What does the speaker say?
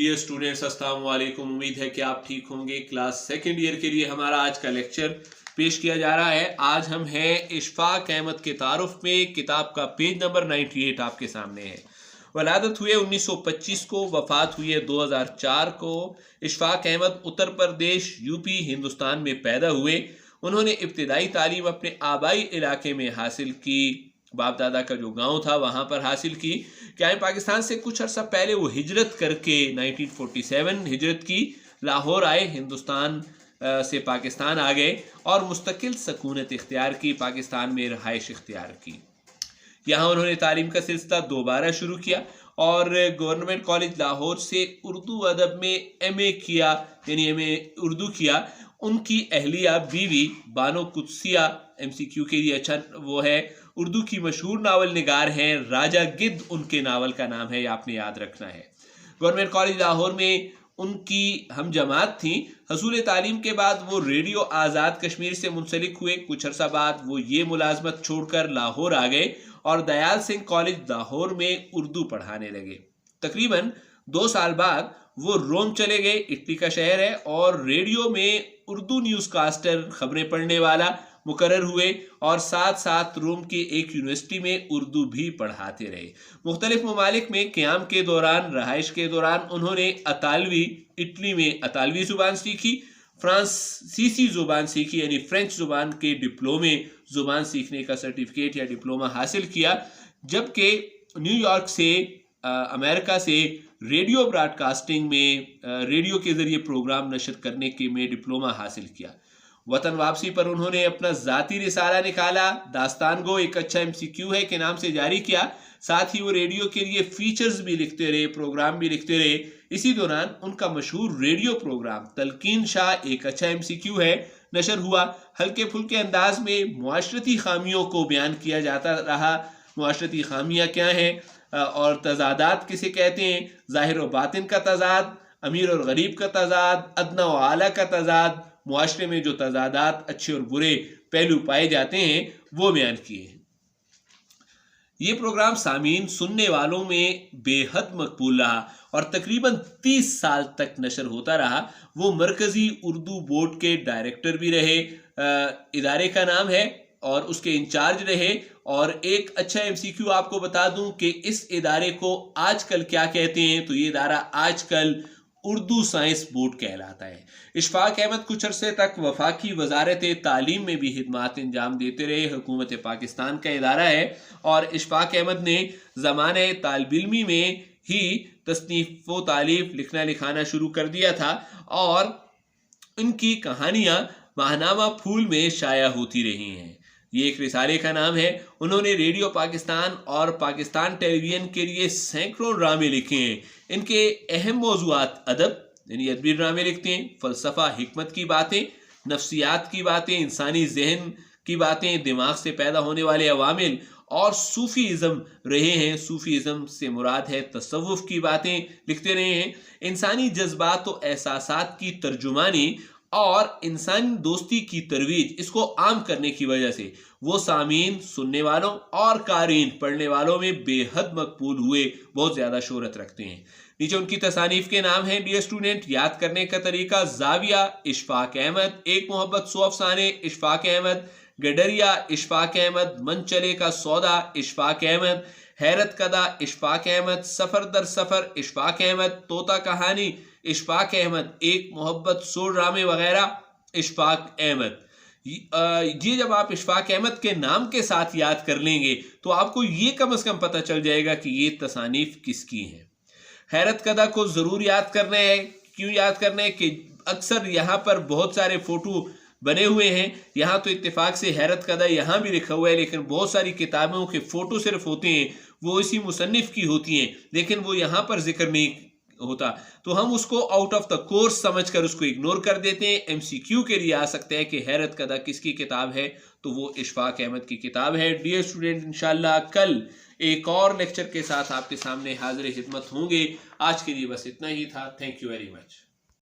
Dear students, अस्सलाम वालेकुम। उम्मीद है कि आप ठीक होंगे। क्लास सेकंड ईयर के लिए हमारा आज का लेक्चर पेश किया जा रहा है। आज हम हैं इशफाक अहमद के तारुफ में। किताब का पेज नंबर 98 आपके सामने है। वलादत हुए 1925 को, वफात हुई है 2004 को। इशफाक अहमद उत्तर प्रदेश यूपी हिंदुस्तान में पैदा हुए। उन्होंने इब्तिदाई तालीम अपने आबाई इलाके में हासिल की। बाप दादा का जो गांव था वहाँ पर हासिल की। क्या है, पाकिस्तान से कुछ अर्सा पहले वो हिजरत करके 1947 हिजरत की, लाहौर आए, हिंदुस्तान से पाकिस्तान आ गए और मुस्तकिल सकूनत इख्तियार की, पाकिस्तान में रहाइश इख्तियार की। यहाँ उन्होंने तालीम का सिलसिला दोबारा शुरू किया और गवर्नमेंट कॉलेज लाहौर से उर्दू अदब में MA किया, यानी MA उर्दू किया। उनकी अहलिया बीवी बानो कुदसिया MCQ के लिए अच्छा वो है, उर्दू की मशहूर नावल निगार हैं। राजा गिद्ध उनके नावल का नाम है, ये आपने याद रखना है। गवर्नमेंट कॉलेज लाहौर में उनकी हम जमात थी। हसूल तालीम के बाद वो रेडियो आज़ाद कश्मीर से मुंसलिक हुए। कुछ अर्सा बाद वो ये मुलाजमत छोड़कर लाहौर आ गए और दयाल सिंह कॉलेज लाहौर में उर्दू पढ़ाने लगे। तकरीबन 2 साल बाद वो रोम चले गए, इटली का शहर है, और रेडियो में उर्दू न्यूज़ कास्टर, खबरें पढ़ने वाला मुकर्रर हुए और साथ साथ रोम की एक यूनिवर्सिटी में उर्दू भी पढ़ाते रहे। मुख्तलिफ ममालिक में क़याम के दौरान, रहाइश के दौरान उन्होंने अतालवी, इटली में अतालवी ज़ुबान सीखी, फ्रांसीसी ज़ुबान सीखी, यानी फ्रेंच ज़ुबान के डिप्लोमे, ज़ुबान सीखने का सर्टिफिकेट या डिप्लोमा हासिल किया। जबकि न्यूयॉर्क से, अमेरिका से रेडियो ब्रॉडकास्टिंग में, रेडियो के ज़रिए प्रोग्राम नशर करने के में डिप्लोमा हासिल किया। वतन वापसी पर उन्होंने अपना ज़ाती रिसाला निकाला, दास्तान गो एक अच्छा MCQ है के नाम से जारी किया। साथ ही वो रेडियो के लिए फीचर्स भी लिखते रहे, प्रोग्राम भी लिखते रहे। इसी दौरान उनका मशहूर रेडियो प्रोग्राम तलकीन शाह एक अच्छा MCQ है नशर हुआ। हल्के फुल्के अंदाज में मुआशरती खामियों को बयान किया जाता रहा। मुआशरती खामियाँ क्या हैं और तजादात किसे कहते हैं? ज़ाहिर व बातिन का तजाद, अमीर और गरीब का तजाद, अदना व आला का तजाद, मुआशरे में जो तजादात, अच्छे और बुरे पहलू पाए जाते हैं, वो बयान किए हैं। ये प्रोग्राम सामीन, सुनने वालों में बेहद मकबूल रहा और तकरीबन 30 साल तक नशर होता रहा। वो मरकज़ी उर्दू बोर्ड के डायरेक्टर भी रहे, इदारे का नाम है, और उसके इंचार्ज रहे। और एक अच्छा MCQ आपको बता दूं कि इस इदारे को आजकल क्या कहते हैं, तो ये इदारा आजकल उर्दू साइंस बोर्ड कहलाता है। इशफाक अहमद कुछ अरसे तक वफाकी वजारत तालीम में भी खिदमात अंजाम देते रहे। हुकूमत पाकिस्तान का इदारा है और इशफाक अहमद ने ज़माने तालिब इल्मी में ही तसनीफ़ व तालीफ, लिखना लिखाना शुरू कर दिया था और इनकी कहानियाँ माहनामा फूल में शाया होती रही हैं। ये एक रिसाले का नाम है। उन्होंने रेडियो पाकिस्तान और पाकिस्तान टेलीविज़न के लिए सैकड़ों ड्रामे लिखे हैं। इनके अहम मौज़ूआत अदब, यानी अदबी ड्रामे लिखते हैं, फ़लसफ़ा, हिकमत की बातें, नफ्सियात की बातें, इंसानी जहन की बातें, दिमाग से पैदा होने वाले अवामिल और सूफ़ीज़म रहे हैं। सूफ़ीज़म से मुराद है तसव्वुफ़ की बातें लिखते रहे हैं। इंसानी जज्बात व एहसासात की तर्जुमानी और इंसानी दोस्ती की तरवीज, इसको आम करने की वजह से वो सामीन, सुनने वालों और कारीन, पढ़ने वालों में बेहद मकबूल हुए, बहुत ज़्यादा शोहरत रखते हैं। नीचे उनकी तसानीफ़ के नाम हैं डियर स्टूडेंट। याद करने का तरीका: ज़ाविया इशफाक अहमद, एक मोहब्बत सौ अफ़साने इशफाक अहमद, गडरिया इशफाक अहमद, मन चले का सौदा इशफाक अहमद, हैरत कदा इशफाक अहमद, सफ़र दर सफ़र इशफाक अहमद, तोता कहानी इशफाक अहमद, एक मोहब्बत, 100 ड्रामे वगैरह इशफाक अहमद। ये जब आप इशफाक अहमद के नाम के साथ याद कर लेंगे तो आपको ये कम से कम पता चल जाएगा कि ये तसानीफ किसकी हैं। हैरत कदा को ज़रूर याद करना है। क्यों याद करना है? कि अक्सर यहाँ पर बहुत सारे फ़ोटो बने हुए हैं। यहाँ तो इत्तेफाक से हैरत कदा यहाँ भी लिखा हुआ है, लेकिन बहुत सारी किताबों के फ़ोटो सिर्फ होते हैं, वो इसी मुसन्निफ़ की होती हैं, लेकिन वो यहाँ पर जिक्र नहीं होता। तो हम उसको आउट ऑफ द कोर्स समझकर उसको इग्नोर कर देते हैं। MCQ के लिए आ सकता है कि हैरत कदा किसकी किताब है, तो वो इशफाक अहमद की किताब है। डियर स्टूडेंट, इंशाल्लाह कल एक और लेक्चर के साथ आपके सामने हाजिर खिदमत होंगे। आज के लिए बस इतना ही था। Thank you very much.